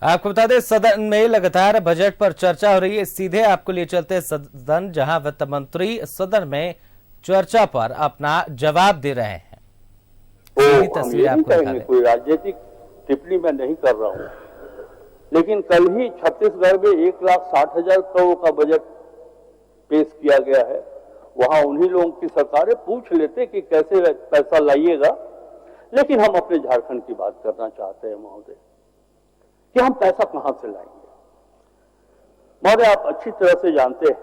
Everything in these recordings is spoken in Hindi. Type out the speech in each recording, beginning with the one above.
आपको बता दें, सदन में लगातार बजट पर चर्चा हो रही है। सीधे आपको लिए चलते हैं सदन, जहां वित्त मंत्री सदन में चर्चा पर अपना जवाब दे रहे हैं। सीधी तस्वीर आपको दिखा दें। कोई राजनीतिक टिप्पणी मैं नहीं कर रहा हूं, लेकिन कल ही छत्तीसगढ़ में 1,60,000 करोड़ का बजट पेश किया गया है। वहां उन्हीं लोगों की सरकारें पूछ लेते कि कैसे पैसा लाइएगा, लेकिन हम अपने झारखंड की बात करना चाहते हैं महोदय कि हम पैसा कहां से लाएंगे। महोदय, आप अच्छी तरह से जानते हैं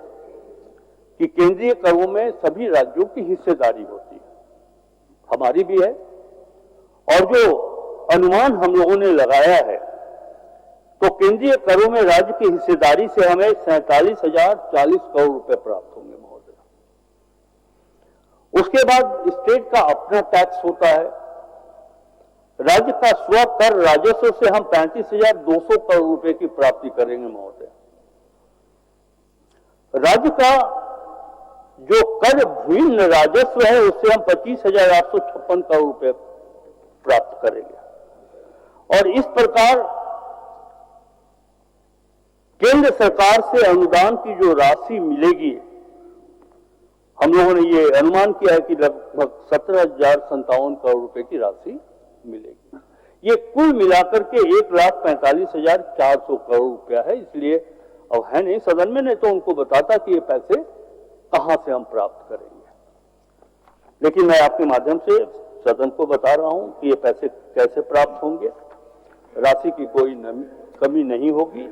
कि केंद्रीय करों में सभी राज्यों की हिस्सेदारी होती है, हमारी भी है। और जो अनुमान हम लोगों ने लगाया है, तो केंद्रीय करों में राज्य की हिस्सेदारी से हमें 47,040 करोड़ रुपए प्राप्त होंगे महोदय। उसके बाद स्टेट का अपना टैक्स होता है। राज्य का स्व कर राजस्व से हम 35,200 करोड़ रुपए की प्राप्ति करेंगे महोदय। राज्य का जो कर भिन्न राजस्व है, उससे हम 25,856 करोड़ रुपए प्राप्त करेंगे। और इस प्रकार केंद्र सरकार से अनुदान की जो राशि मिलेगी, हम लोगों ने ये अनुमान किया है कि लगभग 17,057 करोड़ रुपए की राशि मिलेगी। ये कुल मिलाकर के 1,45,400 करोड़ रुपया है। इसलिए अब है नहीं सदन में, नहीं तो उनको बताता कि ये पैसे कहां से हम प्राप्त करेंगे। लेकिन मैं आपके माध्यम से सदन को बता रहा हूं कि ये पैसे कैसे प्राप्त होंगे। राशि की कोई कमी नहीं होगी।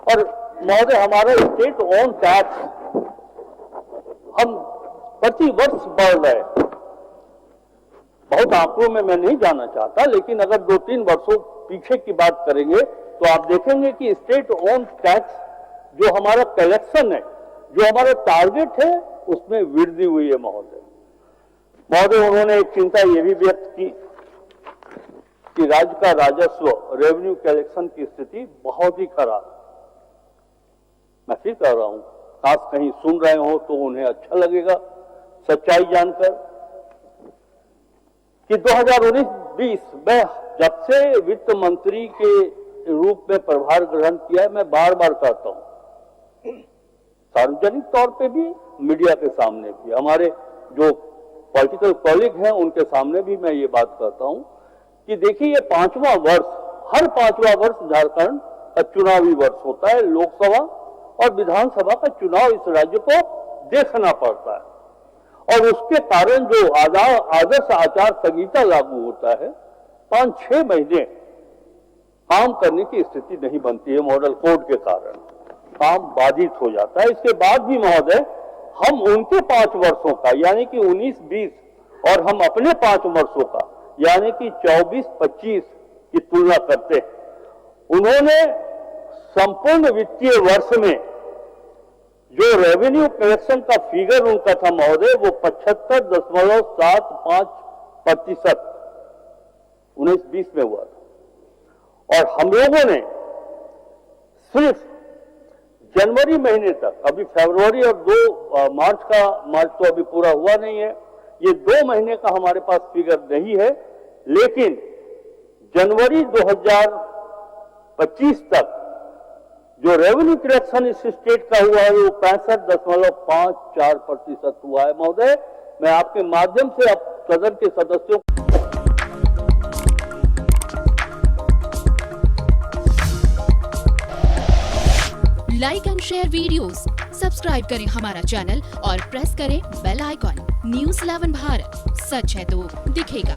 और महोदय, हमारा स्टेट ओन टैक्स हम प्रति वर्ष बढ़ रहे हैं। बहुत आंकड़ों में मैं नहीं जाना चाहता, लेकिन अगर 2-3 वर्षों पीछे की बात करेंगे तो आप देखेंगे कि स्टेट ओन टैक्स जो हमारा कलेक्शन है, जो हमारा टारगेट है, उसमें वृद्धि हुई है महोदय। उन्होंने एक चिंता ये भी व्यक्त की कि राज्य का राजस्व रेवेन्यू कलेक्शन की स्थिति बहुत ही खराब। मैं फिर कह रहा हूं, खास कहीं सुन रहे हो तो उन्हें अच्छा लगेगा सच्चाई जानकर कि 2019-20 में जब से वित्त मंत्री के रूप में प्रभार ग्रहण किया है, मैं बार बार कहता हूं, सार्वजनिक तौर पे भी, मीडिया के सामने भी, हमारे जो पॉलिटिकल कॉलीग हैं उनके सामने भी मैं ये बात कहता हूं कि देखिए, ये 5वां वर्ष, हर 5वां वर्ष झारखंड का चुनावी वर्ष होता है। लोकसभा और विधानसभा का चुनाव इस राज्य को देखना पड़ता है, और उसके कारण जो आदर्श आचार संहिता लागू होता है, 5-6 महीने काम करने की स्थिति नहीं बनती है। मॉडल कोड के कारण काम बाधित हो जाता है। इसके बाद भी महोदय, हम उनके 5 वर्षों का यानी कि 19-20 और हम अपने 5 वर्षों का यानी कि 24-25 की तुलना करते हैं। उन्होंने संपूर्ण वित्तीय वर्ष में जो रेवेन्यू कलेक्शन का फिगर उनका था महोदय, वो 75.75% 19-20 में हुआ था। और हम लोगों ने सिर्फ जनवरी महीने तक, अभी फरवरी और 2 मार्च तो अभी पूरा हुआ नहीं है, ये 2 महीने का हमारे पास फिगर नहीं है, लेकिन जनवरी 2025 तक जो रेवेन्यू कलेक्शन इस स्टेट का हुआ है, वो 65.54% हुआ है। महोदय, मैं आपके माध्यम से अब सदन के सदस्यों like and share videos, subscribe करें हमारा चैनल और प्रेस करें बेल आइकॉन। News 11 भारत, सच है तो दिखेगा।